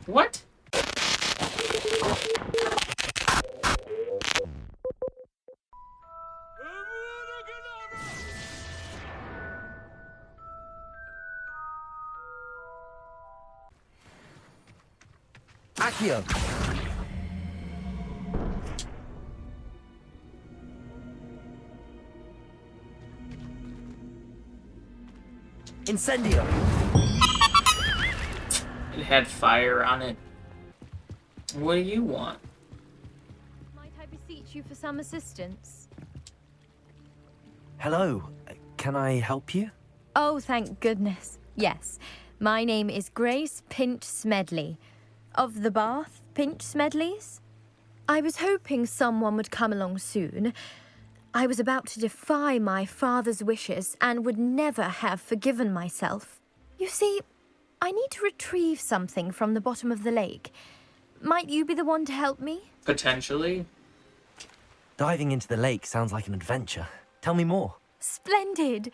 What? Accio! Incendio! It had fire on it. What do you want? Might I beseech you for some assistance? Hello, can I help you? Oh, thank goodness. Yes. My name is Grace Pinch Smedley. Of the Bath Pinch Smedleys? I was hoping someone would come along soon. I was about to defy my father's wishes and would never have forgiven myself. You see, I need to retrieve something from the bottom of the lake. Might you be the one to help me? Potentially. Diving into the lake sounds like an adventure. Tell me more. Splendid!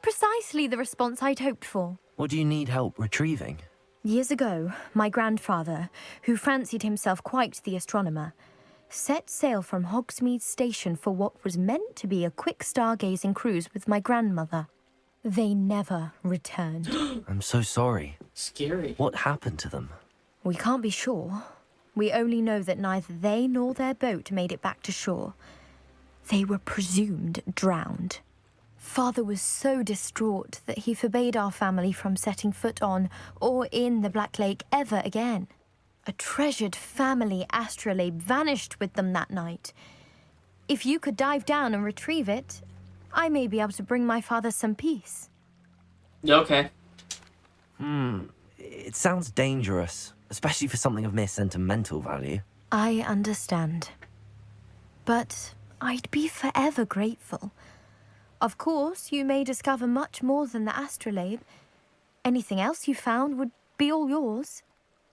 Precisely the response I'd hoped for. What do you need help retrieving? Years ago, my grandfather, who fancied himself quite the astronomer, set sail from Hogsmeade Station for what was meant to be a quick stargazing cruise with my grandmother. They never returned. I'm so sorry. Scary. What happened to them? We can't be sure. We only know that neither they nor their boat made it back to shore. They were presumed drowned. Father was so distraught that he forbade our family from setting foot on or in the Black Lake ever again. A treasured family astrolabe vanished with them that night. If you could dive down and retrieve it, I may be able to bring my father some peace. Okay. It sounds dangerous, especially for something of mere sentimental value. I understand. But I'd be forever grateful. Of course, you may discover much more than the astrolabe. Anything else you found would be all yours.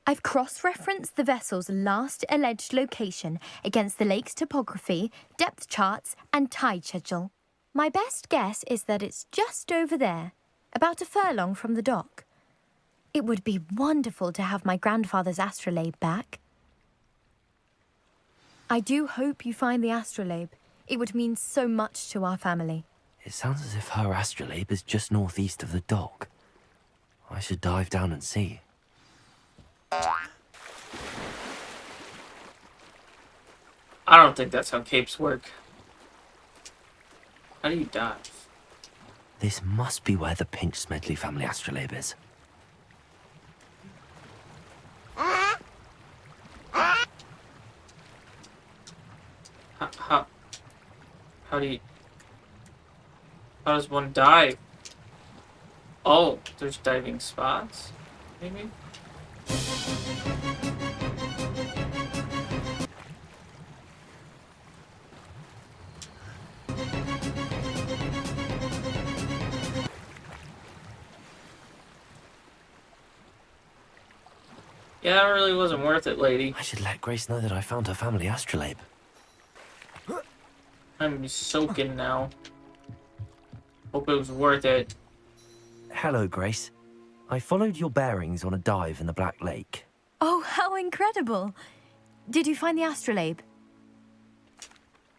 I've cross-referenced the vessel's last alleged location against the lake's topography, depth charts, and tide schedule. My best guess is that it's just over there, about a furlong from the dock. It would be wonderful to have my grandfather's astrolabe back. I do hope you find the astrolabe. It would mean so much to our family. It sounds as if her astrolabe is just northeast of the dock. I should dive down and see. I don't think that's how capes work. How do you dive? This must be where the Pinch Smedley family astrolabe is. How do you... How does one dive? Oh, there's diving spots? Maybe? Yeah, that really wasn't worth it, lady. I should let Grace know that I found her family astrolabe. I'm soaking now. Hope it was worth it. Hello, Grace. I followed your bearings on a dive in the Black Lake. Oh, how incredible! Did you find the astrolabe?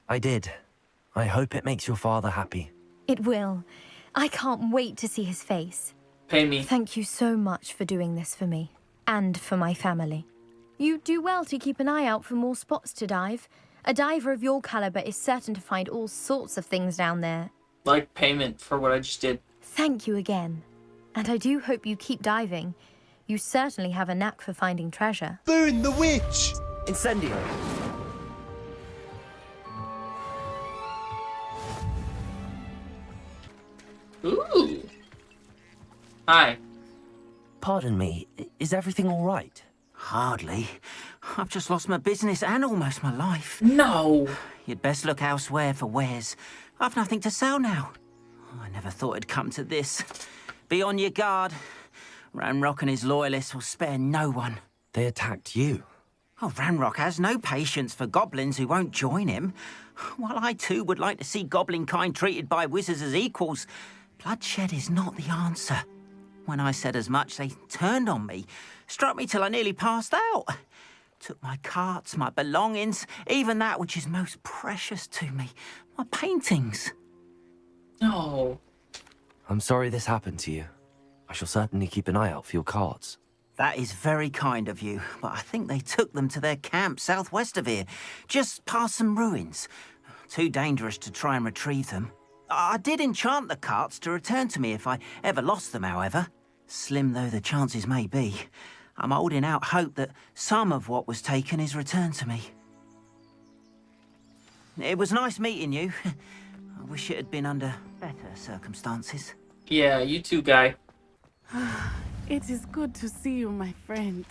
I did. I hope it makes your father happy. It will. I can't wait to see his face. Pay me. Thank you so much for doing this for me. And for my family. You do well to keep an eye out for more spots to dive. A diver of your caliber is certain to find all sorts of things down there. Like payment for what I just did. Thank you again. And I do hope you keep diving. You certainly have a knack for finding treasure. Burn the witch! Incendio! Ooh. Hi. Pardon me, is everything all right? Hardly. I've just lost my business and almost my life. No. You'd best look elsewhere for wares. I've nothing to sell now. I never thought it'd come to this. Be on your guard. Ranrock and his loyalists will spare no one. They attacked you. Oh, Ranrock has no patience for goblins who won't join him. While I too would like to see goblin kind treated by wizards as equals, bloodshed is not the answer. When I said as much, they turned on me, struck me till I nearly passed out. Took my carts, my belongings, even that which is most precious to me, my paintings. No. I'm sorry this happened to you. I shall certainly keep an eye out for your carts. That is very kind of you, but I think they took them to their camp southwest of here, just past some ruins. Too dangerous to try and retrieve them. I did enchant the carts to return to me if I ever lost them, however. Slim though the chances may be, I'm holding out hope that some of what was taken is returned to me. It was nice meeting you. I wish it had been under better circumstances. Yeah, you too, guy. It is good to see you, my friend.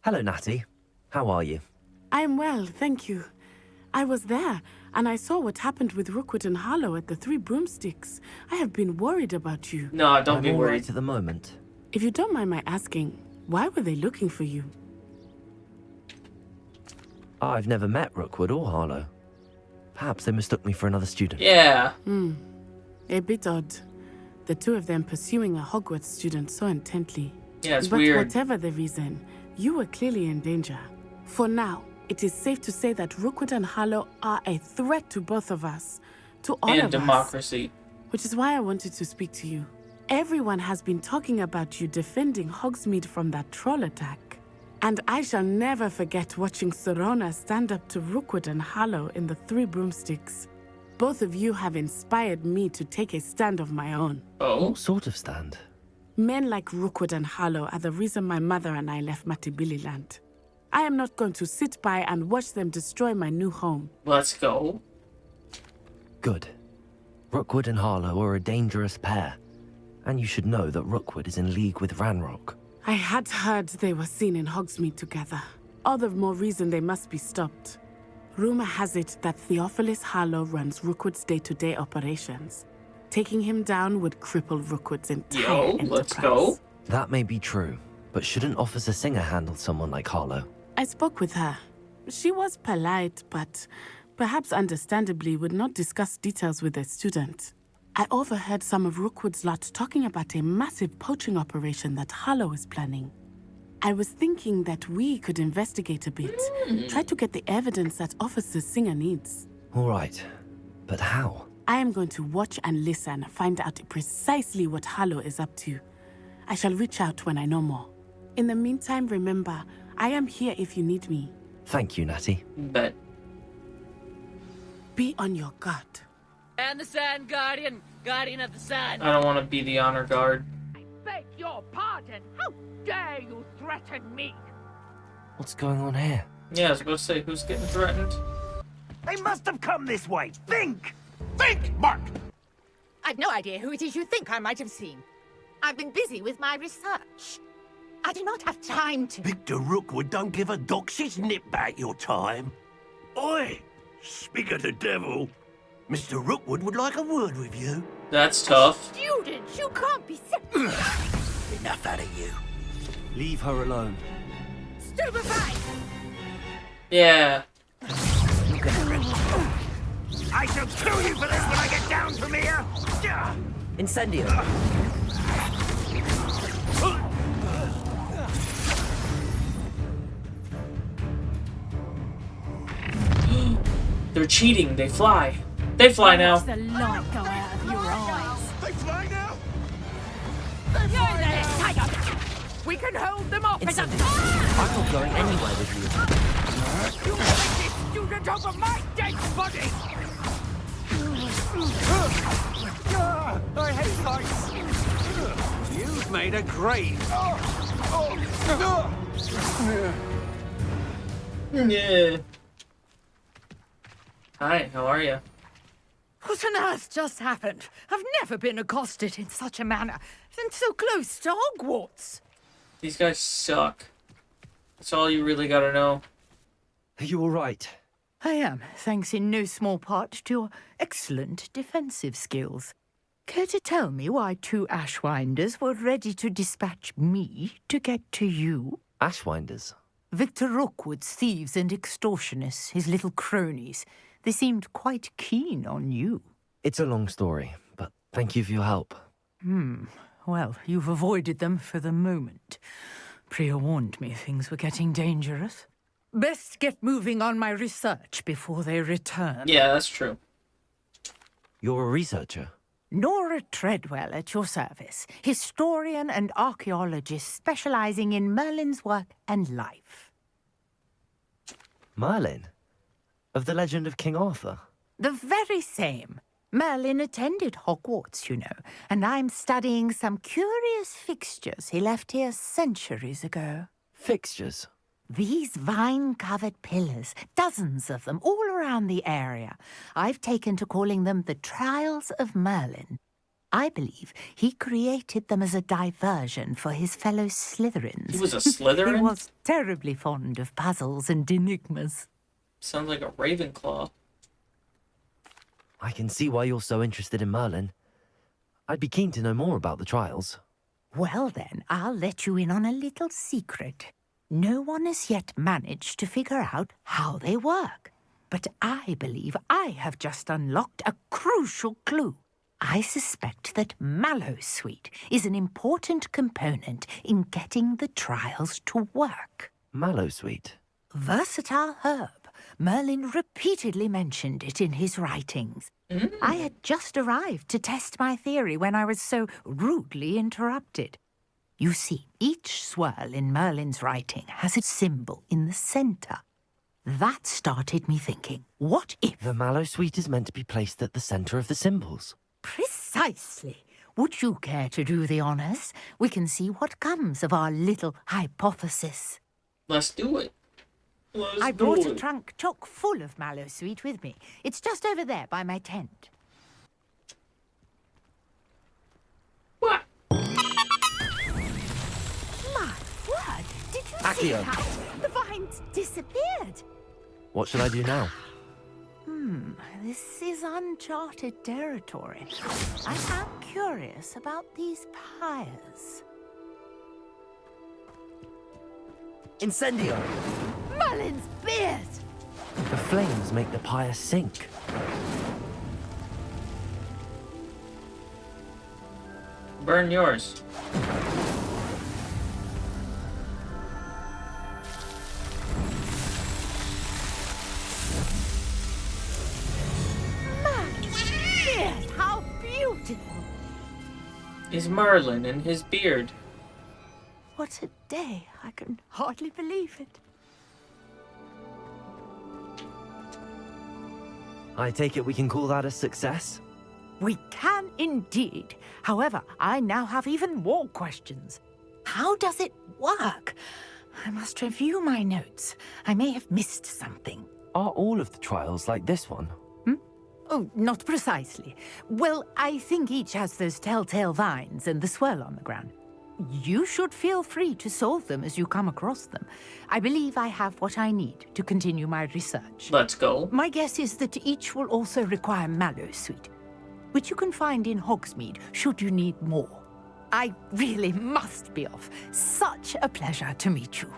Hello, Natty. How are you? I am well, thank you. I was there, and I saw what happened with Rookwood and Harlow at the Three Broomsticks. I have been worried about you. No, don't be I'm all worried. right at the moment. If you don't mind my asking, why were they looking for you? I've never met Rookwood or Harlow. Perhaps they mistook me for another student. Yeah. A bit odd. The two of them pursuing a Hogwarts student so intently. Yeah, it's but weird. whatever the reason, you were clearly in danger. For now, it is safe to say that Rookwood and Harlow are a threat to both of us, to all And of us. democracy. Which is why I wanted to speak to you. Everyone has been talking about you defending Hogsmeade from that troll attack. And I shall never forget watching Sorona stand up to Rookwood and Harlow in the Three Broomsticks. Both of you have inspired me to take a stand of my own. Oh. What sort of stand? Men like Rookwood and Harlow are the reason my mother and I left Mattibilliland. I am not going to sit by and watch them destroy my new home. Let's go. Good. Rookwood and Harlow are a dangerous pair. And you should know that Rookwood is in league with Ranrock. I had heard they were seen in Hogsmeade together. All the more reason they must be stopped. Rumor has it that Theophilus Harlow runs Rookwood's day-to-day operations. Taking him down would cripple Rookwood's entire enterprise. Let's go. That may be true, but shouldn't Officer Singer handle someone like Harlow? I spoke with her. She was polite, but perhaps understandably would not discuss details with a student. I overheard some of Rookwood's lot talking about a massive poaching operation that Harlow is planning. I was thinking that we could investigate a bit, try to get the evidence that Officer Singer needs. All right, but how? I am going to watch and listen, find out precisely what Harlow is up to. I shall reach out when I know more. In the meantime, remember, I am here if you need me. Thank you, Natty. Bet. Be on your guard. And the Sun Guardian, Guardian of the Sun. I don't want to be the honor guard. Beg your pardon. How dare you threaten me? What's going on here? Yeah, I was about to say, who's getting threatened? They must have come this way. Think! Think, Mark! I've no idea who it is you think I might have seen. I've been busy with my research. I do not have time to... Victor Rookwood don't give a doxy's nip back your time. Oi! Speak of the devil. Mr. Rookwood would like a word with you. That's tough. Students, you can't be serious. Enough out of you. Leave her alone. Stupefied! Yeah. I shall kill you for this when I get down from here! Incendio! They're cheating. They fly. They fly now. The light go out of your eyes. They fly now? You're there, tiger! We can hold them off as a... I'm not going anywhere with you. You take this student over my dead body! I hate heights! You've made a grave. Yeah. Hi, how are you? What on earth just happened? I've never been accosted in such a manner, and so close to Hogwarts. These guys suck. That's all you really gotta know. Are you all right? I am, thanks in no small part to your excellent defensive skills. Care to tell me why two ashwinders were ready to dispatch me to get to you? Ashwinders? Victor Rookwood's thieves and extortionists, his little cronies. They seemed quite keen on you. It's a long story, but thank you for your help. Well, you've avoided them for the moment. Priya warned me things were getting dangerous. Best get moving on my research before they return. Yeah, that's true. You're a researcher. Nora Treadwell at your service, historian and archaeologist specializing in Merlin's work and life. Merlin? Of the legend of King Arthur? The very same. Merlin attended Hogwarts, you know, and I'm studying some curious fixtures he left here centuries ago. Fixtures? These vine-covered pillars, dozens of them, all around the area. I've taken to calling them the Trials of Merlin. I believe he created them as a diversion for his fellow Slytherins. He was a Slytherin? He was terribly fond of puzzles and enigmas. Sounds like a Ravenclaw. I can see why you're so interested in Merlin. I'd be keen to know more about the trials. Well then, I'll let you in on a little secret. No one has yet managed to figure out how they work. But I believe I have just unlocked a crucial clue. I suspect that mallowsweet is an important component in getting the trials to work. Mallowsweet? Versatile herb. Merlin repeatedly mentioned it in his writings. I had just arrived to test my theory when I was so rudely interrupted. You see, each swirl in Merlin's writing has a symbol in the center. That started me thinking, what if... The mallowsweet is meant to be placed at the center of the symbols. Precisely. Would you care to do the honors? We can see what comes of our little hypothesis. Let's do it. I brought a trunk chock full of mallowsweet with me. It's just over there by my tent. What? My word! Did you see Accio. that? The vines disappeared. What should I do now? This is uncharted territory. I am curious about these pyres. Incendio! Merlin's beard! The flames make the pyre sink. Burn yours. Merlin's beard! How beautiful! Is Merlin and his beard. What a day. I can hardly believe it. I take it we can call that a success? We can indeed. However, I now have even more questions. How does it work? I must review my notes. I may have missed something. Are all of the trials like this one? Oh, not precisely. Well, I think each has those telltale vines and the swirl on the ground. You should feel free to solve them as you come across them. I believe I have what I need to continue my research. Let's go. My guess is that each will also require mallowsweet, which you can find in Hogsmeade should you need more. I really must be off. Such a pleasure to meet you.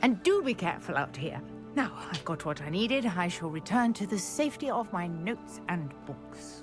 And do be careful out here. Now, I've got what I needed. I shall return to the safety of my notes and books.